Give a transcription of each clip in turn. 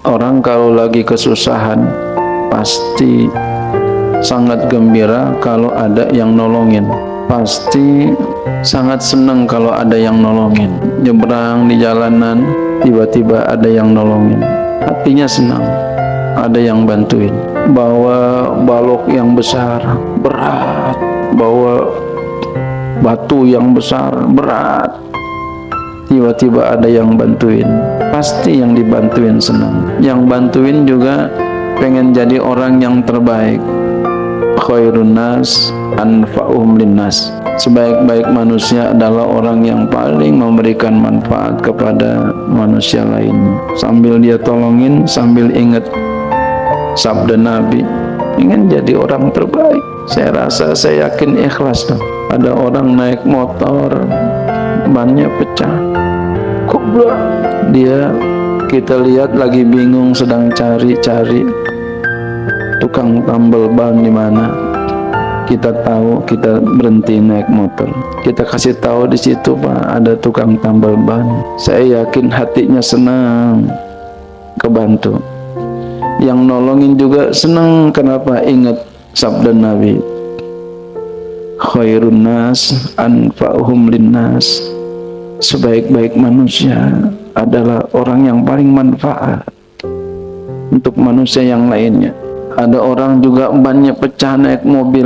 Orang kalau lagi kesusahan pasti sangat gembira kalau ada yang nolongin. Pasti sangat senang kalau ada yang nolongin. Nyebrang di jalanan, tiba-tiba ada yang nolongin. Hatinya senang, ada yang bantuin. Bawa balok yang besar, berat. Bawa batu yang besar, berat. Tiba-tiba ada yang bantuin. Pasti yang dibantuin senang. Yang bantuin juga pengen jadi orang yang terbaik. Khairun nas anfa'uhum linnas. Sebaik-baik manusia adalah orang yang paling memberikan manfaat kepada manusia lain. Sambil dia tolongin, sambil ingat sabda Nabi, ingin jadi orang terbaik. Saya rasa, saya yakin ikhlas dong. Ada orang naik motor, bannya pecah, kubrak. Dia, kita lihat lagi bingung, sedang cari-cari tukang tambal ban di mana. Kita tahu, kita berhenti naik motor. Kita kasih tahu di situ, Pak, ada tukang tambal ban. Saya yakin hatinya senang, kebantu. Yang nolongin juga senang. Kenapa? Ingat sabda Nabi, khairun nas anfa'uhum linnas. Sebaik-baik manusia adalah orang yang paling manfaat untuk manusia yang lainnya. Ada orang juga bannya pecah naik mobil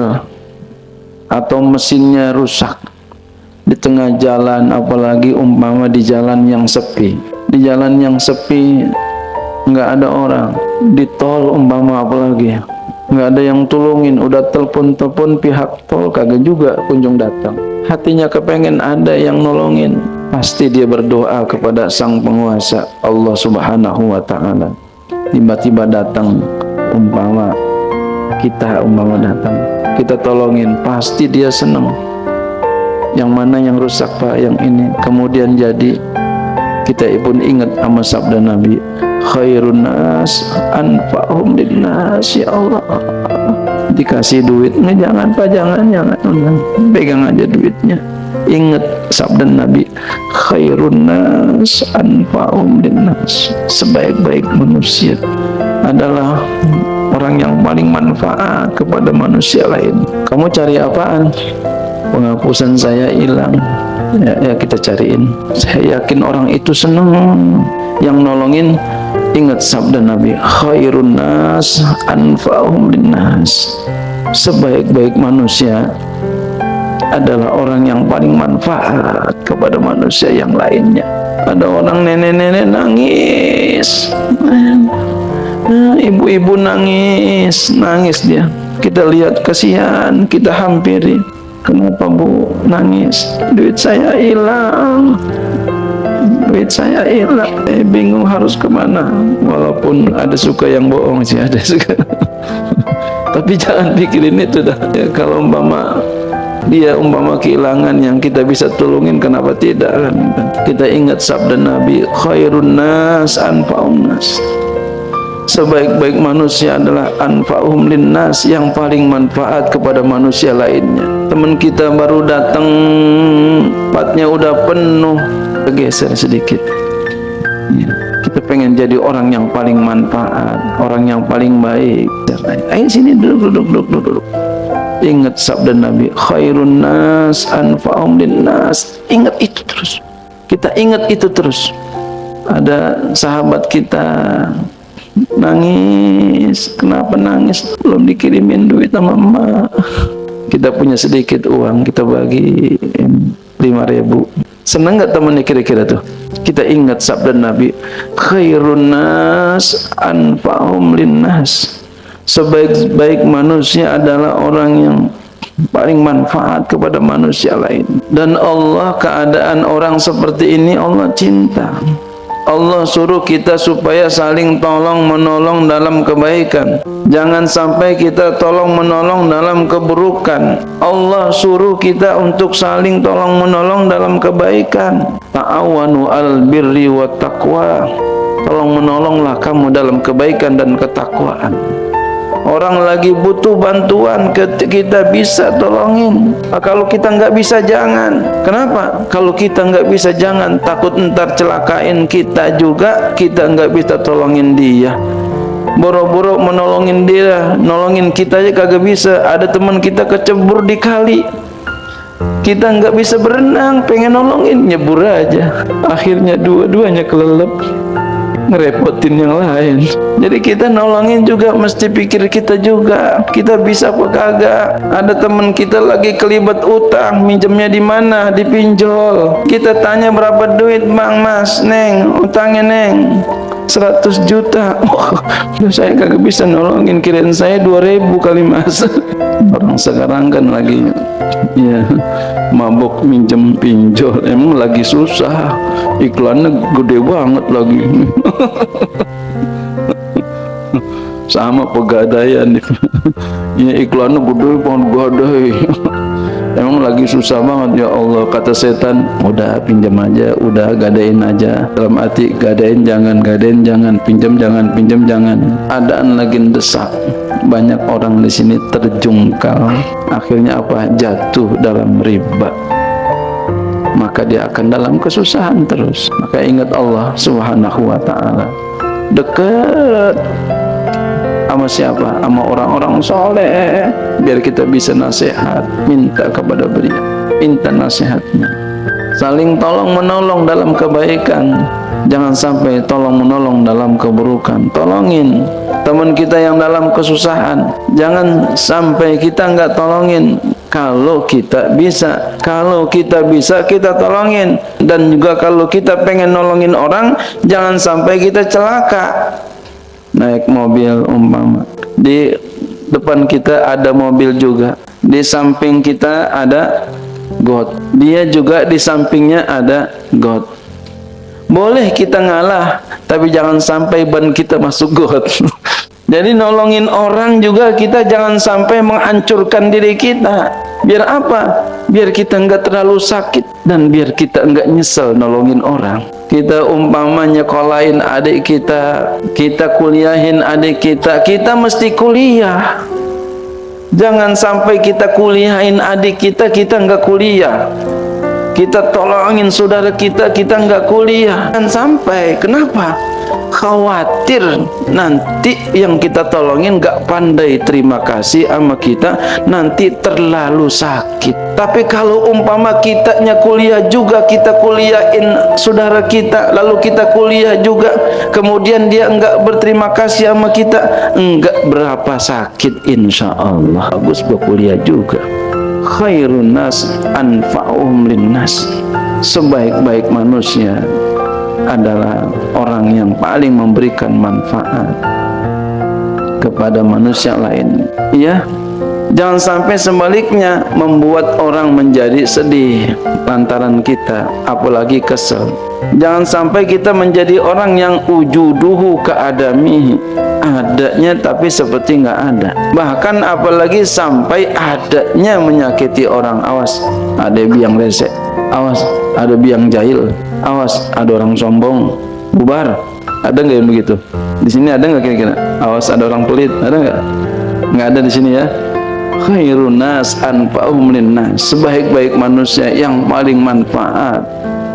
atau mesinnya rusak di tengah jalan, apalagi umpama di jalan yang sepi. Di jalan yang sepi nggak ada orang, di tol umpama apalagi nggak ada yang tolongin. Udah telepon pihak tol kagak juga kunjung datang. Hatinya kepengen ada yang nolongin. Pasti dia berdoa kepada sang penguasa Allah Subhanahu wa ta'ala. Tiba-tiba datang, umpama datang, kita tolongin, pasti dia senang. Yang mana yang rusak, Pak? Yang ini. Kemudian jadi kita pun ingat sama sabda Nabi, khairun nas anfa'uhum linnas. Ya Allah, dikasih duit nggak? Jangan, Pak, jangan, pegang aja duitnya. Ingat sabda Nabi, khairun nas anfa'uhum linnas. Sebaik-baik manusia adalah orang yang paling manfaat kepada manusia lain. Kamu cari apaan? Penghapusan saya hilang. Ya kita cariin. Saya yakin orang itu senang. Yang nolongin, ingat sabda Nabi, khairun nas anfa'uhum linnas. Sebaik-baik manusia adalah orang yang paling manfaat kepada manusia yang lainnya. Ada orang nenek-nenek nangis, ibu-ibu nangis dia. Kita lihat kasihan, kita hampiri. Kenapa, Bu, nangis? Duit saya hilang. Bingung harus kemana. Walaupun ada suka yang bohong sih, ada suka. Tapi jangan pikirin itu dah. Ya, kalau dia kehilangan yang kita bisa tolongin, kenapa tidak kan? Kita ingat sabda Nabi, khairun nas anfa'un nas. Sebaik-baik manusia adalah anfa'uhum linnas, yang paling manfaat kepada manusia lainnya. Teman kita baru datang, tempatnya udah penuh, geser sedikit. Ya, kita pengen jadi orang yang paling manfaat, orang yang paling baik. Ayo sini, duduk. Ingat sabda Nabi, khairun nas anfa'uhum linnas. Ingat itu terus. Kita ingat itu terus. Ada sahabat kita nangis. Kenapa nangis? Belum dikirimin duit sama emak. Kita punya sedikit uang, kita bagi 5.000. Senang nggak temannya kira-kira tuh? Kita ingat sabda Nabi, khairun nas anfa'uhum linnas. Sebaik-baik manusia adalah orang yang paling manfaat kepada manusia lain. Dan Allah, keadaan orang seperti ini Allah cinta. Allah suruh kita supaya saling tolong menolong dalam kebaikan. Jangan sampai kita tolong menolong dalam keburukan. Allah suruh kita untuk saling tolong menolong dalam kebaikan. Ta'awanu al birri wa taqwa. Tolong menolonglah kamu dalam kebaikan dan ketakwaan. Orang lagi butuh bantuan, kita bisa tolongin. Kalau kita nggak bisa, jangan. Kenapa? Kalau kita nggak bisa, jangan. Takut ntar celakain kita juga, kita nggak bisa tolongin dia. Boro-boro menolongin dia, nolongin kita aja kagak bisa. Ada teman kita kecebur di kali, kita nggak bisa berenang, pengen nolongin, nyebur aja. Akhirnya dua-duanya kelelep, ngerepotin yang lain. Jadi kita nolongin juga mesti pikir kita juga, kita bisa apa kagak. Ada teman kita lagi kelibat utang, minjemnya di mana? Di pinjol. Kita tanya berapa duit, Bang, Mas, Neng, utangnya Neng 100 juta. Saya kagak bisa nolongin, kirain saya 2.000 kali, Mas. Orang sekarang kan lagi ya mabok minjem pinjol, emang lagi susah, iklannya gede banget lagi. Sama pegadaian ya, iklannya gede banget, gadai. Emang lagi susah banget, ya Allah. Kata setan, udah pinjam aja, udah gadain aja. Dalam hati, gadain jangan, pinjam jangan. Adaan lagi desak, banyak orang di sini terjungkal. Akhirnya apa? Jatuh dalam riba. Maka dia akan dalam kesusahan terus. Maka ingat Allah Subhanahu wa ta'ala. Dekat sama siapa? Sama orang-orang soleh. Biar kita bisa nasihat, minta kepada beliau, minta nasihatnya. Saling tolong menolong dalam kebaikan, jangan sampai tolong menolong dalam keburukan. Tolongin teman kita yang dalam kesusahan, jangan sampai kita nggak tolongin. Kalau kita bisa, kita tolongin. Dan juga kalau kita pengen nolongin orang, jangan sampai kita celaka. Naik mobil umpama, di depan kita ada mobil juga, di samping kita ada got, dia juga di sampingnya ada got. Boleh kita ngalah, tapi jangan sampai ban kita masuk got. Jadi nolongin orang juga kita jangan sampai menghancurkan diri kita. Biar apa? Biar kita enggak terlalu sakit, dan biar kita enggak nyesel nolongin orang. Kita umpamanya nyekolahin adik kita, kita kuliahin adik kita, kita mesti kuliah. Jangan sampai kita kuliahin adik kita, kita enggak kuliah. Kita tolongin saudara kita, kita enggak kuliah. Jangan sampai. Kenapa? Khawatir nanti yang kita tolongin gak pandai terima kasih sama kita, nanti terlalu sakit. Tapi kalau umpama kitanya kuliah juga, kita kuliahin saudara kita, lalu kita kuliah juga, kemudian dia enggak berterima kasih sama kita, enggak berapa sakit, insya Allah. Bagus berkuliah juga. Khairun nas anfa'uhum linnas. Sebaik-baik manusia adalah orang yang paling memberikan manfaat kepada manusia lain. Ya, jangan sampai sebaliknya membuat orang menjadi sedih lantaran kita, apalagi kesel. Jangan sampai kita menjadi orang yang ujuduhu keadami, adanya tapi seperti nggak ada. Bahkan apalagi sampai adanya menyakiti orang. Awas, ada biang rese. Awas, ada biang jahil. Awas, ada orang sombong, bubar. Ada nggak yang begitu? Di sini ada nggak kira-kira? Awas, ada orang pelit. Ada nggak? Nggak ada di sini ya. Khairun nas anfa'uhum linnas. Sebaik-baik manusia yang paling manfaat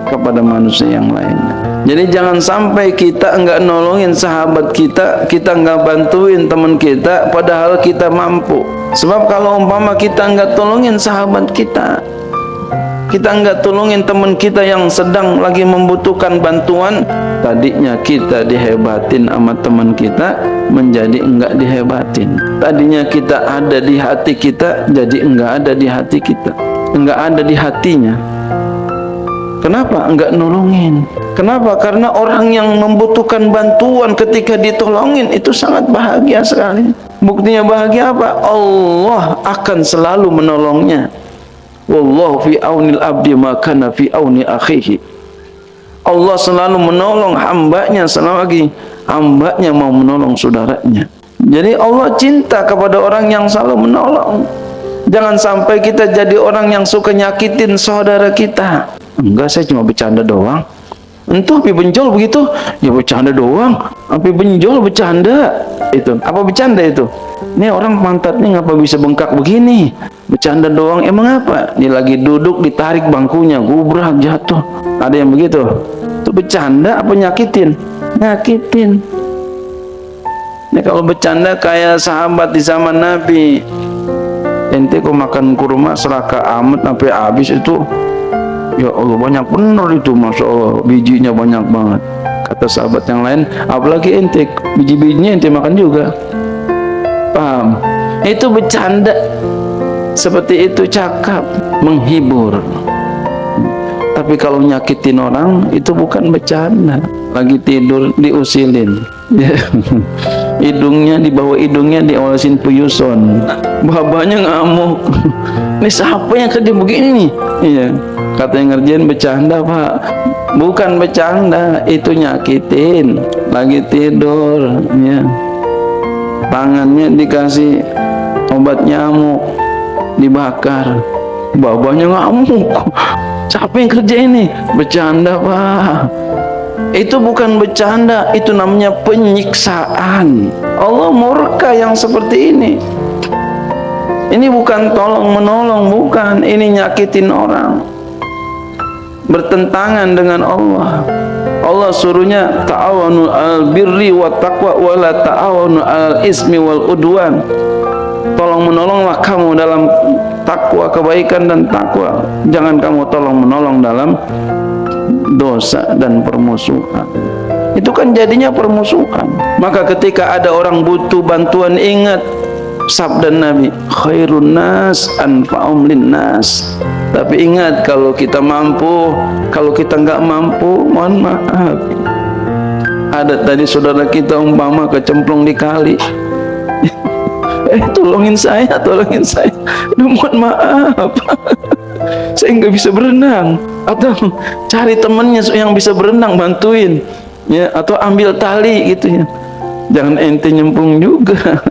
kepada manusia yang lainnya. Jadi jangan sampai kita enggak nolongin sahabat kita, kita enggak bantuin teman kita, padahal kita mampu. Sebab kalau umpama kita enggak tolongin sahabat kita, kita enggak tolongin teman kita yang sedang lagi membutuhkan bantuan, tadinya kita dihebatin sama teman kita, menjadi enggak dihebatin. Tadinya kita ada di hati kita, jadi enggak ada di hati kita, enggak ada di hatinya. Kenapa? Enggak nolongin. Kenapa? Karena orang yang membutuhkan bantuan ketika ditolongin itu sangat bahagia sekali. Buktinya bahagia apa? Allah akan selalu menolongnya. Wallahu fi aunil abdi ma kana fi auni akhihi. Allah selalu menolong hambanya selagi hambanya mau menolong saudaranya. Jadi Allah cinta kepada orang yang selalu menolong. Jangan sampai kita jadi orang yang suka nyakitin saudara kita. Enggak, saya cuma bercanda doang. Entuh api benjol begitu, ya bercanda doang. Api benjol bercanda itu. Apa bercanda itu? Ini orang pantatnya ngapa bisa bengkak begini? Bercanda doang, emang apa? Dia lagi duduk ditarik bangkunya, gubrak jatuh. Ada yang begitu? Itu bercanda apa nyakitin? Nyakitin. Ini kalau bercanda kayak sahabat di zaman Nabi. Ente kok makan kurma seraka amat sampai habis itu. Ya Allah, banyak bener itu, Masya Allah, bijinya banyak banget. Kata sahabat yang lain, apalagi ente, biji-bijinya ente makan juga. Paham? Itu bercanda. Seperti itu cakap, menghibur. Tapi kalau nyakitin orang, itu bukan bercanda. Lagi tidur diusilin. Hidungnya, di bawah hidungnya diolesin puyuson. Babanya ngamuk. Ini siapa yang kerja begini nih? Iya. Katanya ngerjain bercanda, Pak. Bukan bercanda, itu nyakitin. Lagi tidur, ya. Tangannya dikasih obat nyamuk, dibakar. Babanya ngamuk. Siapa yang kerja ini? Bercanda, Pak. Itu bukan bercanda, itu namanya penyiksaan. Allah murka yang seperti ini. Ini bukan tolong menolong, bukan. Ini nyakitin orang, bertentangan dengan Allah. Allah suruhnya ta'awanu al birri wa taqwa wa la ta'awanu al ismi wal udwan. Tolong menolonglah kamu dalam takwa, kebaikan dan takwa. Jangan kamu tolong menolong dalam dosa dan permusuhan. Itu kan jadinya permusuhan. Maka ketika ada orang butuh bantuan, ingat sabda Nabi, khairun nas anfa'um linnas. Tapi ingat, kalau kita mampu, kalau kita nggak mampu, mohon maaf. Ada tadi saudara kita umpama kecemplung di kali. Tolongin saya, tolongin saya. Mohon maaf. Saya nggak bisa berenang. Atau cari temennya yang bisa berenang, bantuin. Ya, atau ambil tali gitu ya. Jangan ente nyemplung juga.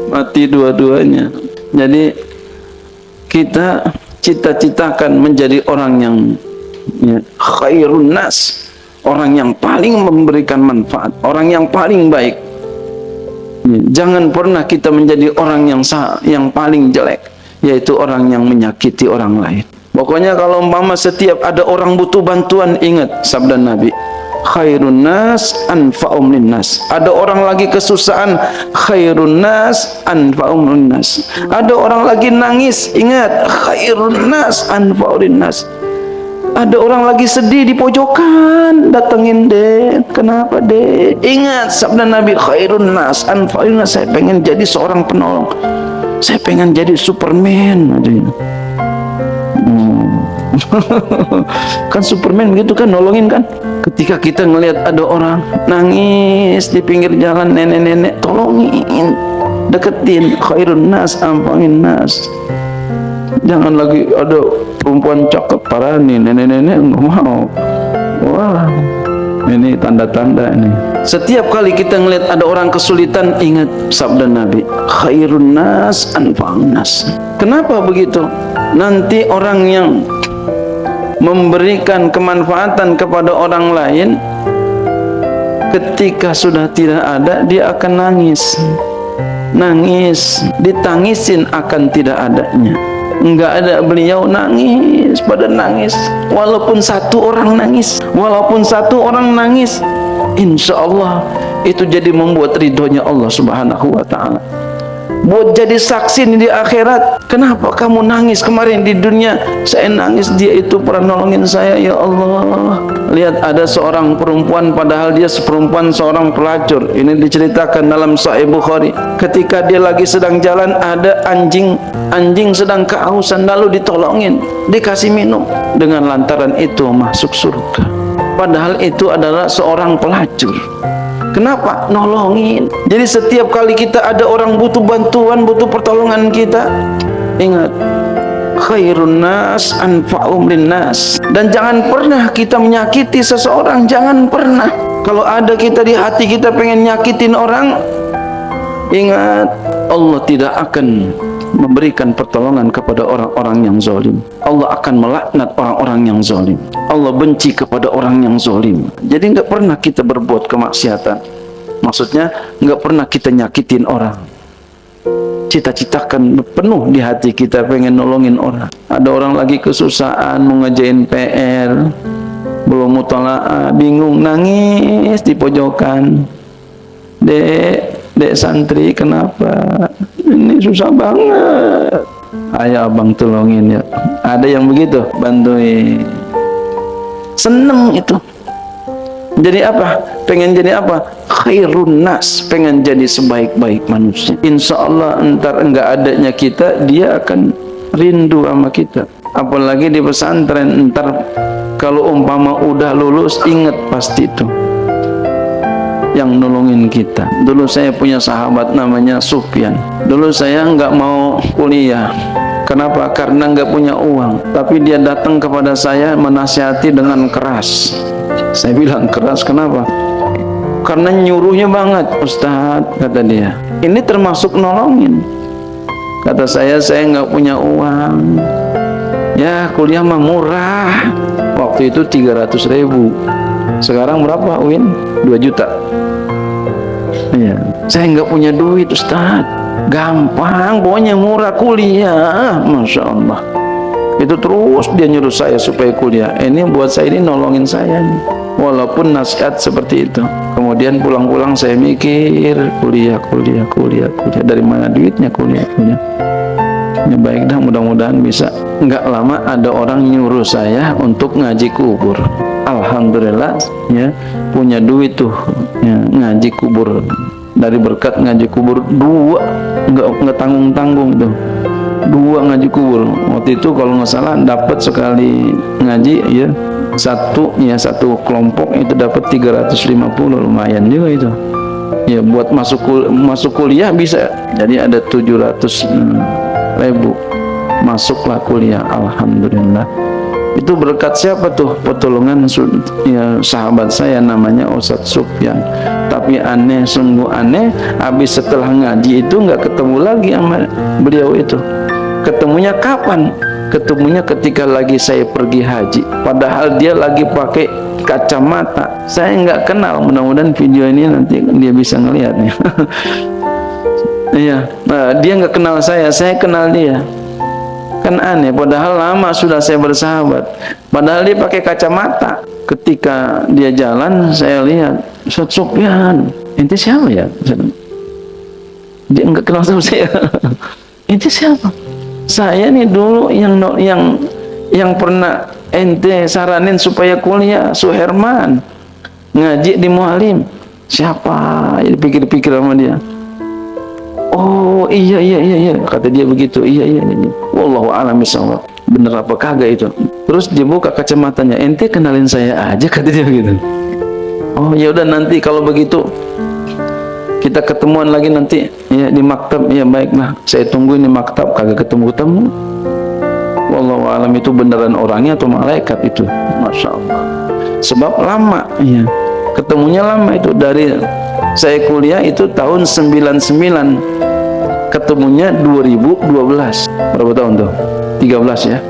Mati dua-duanya. Jadi kita cita-citakan menjadi orang yang ya, khairun nas, orang yang paling memberikan manfaat, orang yang paling baik. Ya, jangan pernah kita menjadi orang yang paling jelek, yaitu orang yang menyakiti orang lain. Pokoknya kalau umpama setiap ada orang butuh bantuan, ingat sabda Nabi, khairun nas anfa'um linnas. Ada orang lagi kesusahan, khairun nas anfa'um linnas. Ada orang lagi nangis, ingat, khairun nas anfa'um linnas. Ada orang lagi sedih di pojokan, datengin deh. Kenapa deh? Ingat sabda Nabi, khairun nas anfa'um linnas. Saya pengen jadi seorang penolong, saya pengen jadi Superman. Kan Superman begitu kan, nolongin kan. Ketika kita ngelihat ada orang nangis di pinggir jalan, nenek-nenek, tolongin, deketin. Khairun nas anfa'un nas. Jangan lagi ada perempuan cakep parah nih, nenek-nenek nggak mau. Wah, ini tanda-tanda ini. Setiap kali kita ngelihat ada orang kesulitan, ingat sabda Nabi, khairun nas anfa'un nas. Kenapa begitu? Nanti orang yang memberikan kemanfaatan kepada orang lain, ketika sudah tidak ada, dia akan nangis. Nangis, ditangisin akan tidak adanya. Enggak ada, beliau nangis, pada nangis. Walaupun satu orang nangis, walaupun satu orang nangis, insya Allah itu jadi membuat ridhonya Allah Subhanahu wa ta'ala, buat jadi saksi di akhirat. Kenapa kamu nangis kemarin di dunia? Saya nangis, dia itu pernah nolongin saya, ya Allah. Lihat, ada seorang perempuan, padahal dia seperempuan seorang pelacur. Ini diceritakan dalam Sahih Bukhari. Ketika dia lagi sedang jalan, ada anjing sedang kehausan, lalu ditolongin, dikasih minum. Dengan lantaran itu masuk surga. Padahal itu adalah seorang pelacur. Kenapa? Nolongin. Jadi setiap kali kita ada orang butuh bantuan, butuh pertolongan kita, ingat, khairun nas anfa'um linnas. Dan jangan pernah kita menyakiti seseorang, jangan pernah. Kalau ada kita di hati kita pengen nyakitin orang, ingat, Allah tidak akan memberikan pertolongan kepada orang-orang yang zalim. Allah akan melaknat orang-orang yang zalim. Allah benci kepada orang yang zalim. Jadi nggak pernah kita berbuat kemaksiatan. Maksudnya nggak pernah kita nyakitin orang. cita-citakan penuh di hati kita pengen nolongin orang. Ada orang lagi kesusahan mau ngerjain PR, belum mutalaah, bingung, nangis di pojokan. Dek santri, kenapa? Ini susah banget. Ayo abang tolongin ya. Ada yang begitu, bantuin. Seneng itu. Jadi apa? Pengen jadi apa? Khairun nas, pengen jadi sebaik-baik manusia. Insya Allah entar enggak adanya kita, dia akan rindu sama kita. Apalagi di pesantren, entar kalau umpama udah lulus, ingat pasti itu yang nolongin kita. Dulu saya punya sahabat namanya Sufyan. Dulu saya enggak mau kuliah. Kenapa? Karena enggak punya uang. Tapi dia datang kepada saya menasihati dengan keras. Saya bilang keras, kenapa? Karena nyuruhnya banget, Ustadz, kata dia. Ini termasuk nolongin. Kata saya nggak punya uang. Ya, kuliah mah murah. Waktu itu 300.000. Sekarang berapa, Win? 2 juta. Iya. Saya nggak punya duit, Ustadz. Gampang, pokoknya murah kuliah. Masya Allah. Itu terus dia nyuruh saya supaya kuliah. Ini buat saya, ini nolongin saya nih. Walaupun nasihat seperti itu. Kemudian pulang-pulang saya mikir, kuliah. Dari mana duitnya kuliah? Ya baik dah, mudah-mudahan bisa. Enggak lama ada orang nyuruh saya untuk ngaji kubur. Alhamdulillah ya, punya duit tuh ya, ngaji kubur. Dari berkat ngaji kubur 2, enggak tanggung-tanggung tuh. 2 ngaji kubur. Waktu itu kalau nggak salah dapat sekali ngaji ya, satu kelompok itu dapat 350, lumayan juga itu. Ya buat masuk kuliah bisa. Jadi ada 700.000 masuklah kuliah. Alhamdulillah. Itu berkat siapa tuh? Pertolongan ya, sahabat saya namanya Ustadz Sufyan. Tapi aneh, sungguh aneh, habis setelah ngaji itu nggak ketemu lagi sama beliau itu. Ketemunya kapan? Ketemunya ketika lagi saya pergi haji. Padahal dia lagi pakai kacamata. Saya nggak kenal. Mudah-mudahan video ini nanti dia bisa ngelihatnya. Iya, nah, dia nggak kenal saya kenal dia. Kan aneh. Padahal lama sudah saya bersahabat. Padahal dia pakai kacamata. Ketika dia jalan, saya lihat, Ustadz Sufyan, ente siapa ya? Dia nggak kenal sama saya. Ente siapa? Saya nih dulu yang pernah ente saranin supaya kuliah, Suherman, ngaji di Mualim. Siapa? Dipikir-pikir sama dia. Oh iya, kata dia begitu. Iya. Wallahu a'lam bishawab. Bener apa kagak itu? Terus dia buka kacamatanya. Ente kenalin saya aja, kata dia begitu. Oh ya udah, nanti kalau begitu kita ketemuan lagi nanti ya di maktab. Ya baiklah, saya tungguin di maktab. Kagak ketemu. Wallahu alam itu beneran orangnya atau malaikat itu. Masya Allah. Sebab lama ya, ketemunya lama itu. Dari saya kuliah itu tahun 99, ketemunya 2012. Berapa tahun tuh? 13 ya?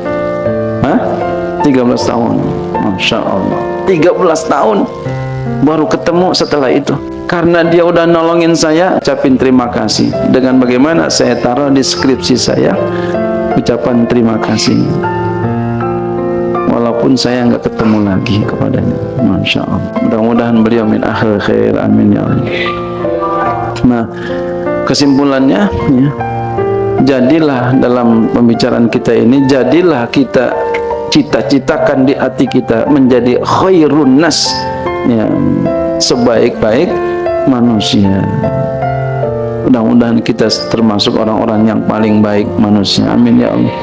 Hah? 13 tahun. Masya Allah. 13 tahun baru ketemu setelah itu. Karena dia udah nolongin saya, ucapin terima kasih. Dengan bagaimana saya taruh di skripsi saya, ucapan terima kasih. Walaupun saya nggak ketemu lagi kepadanya. Masya Allah. Mudah-mudahan beliau min ahlil khair. Amin ya Allah. Nah, kesimpulannya ya, jadilah dalam pembicaraan kita ini, jadilah kita cita-citakan di hati kita menjadi khairun nas ya, sebaik-baik manusia. Mudah-mudahan kita termasuk orang-orang yang paling baik manusia. Amin ya Allah.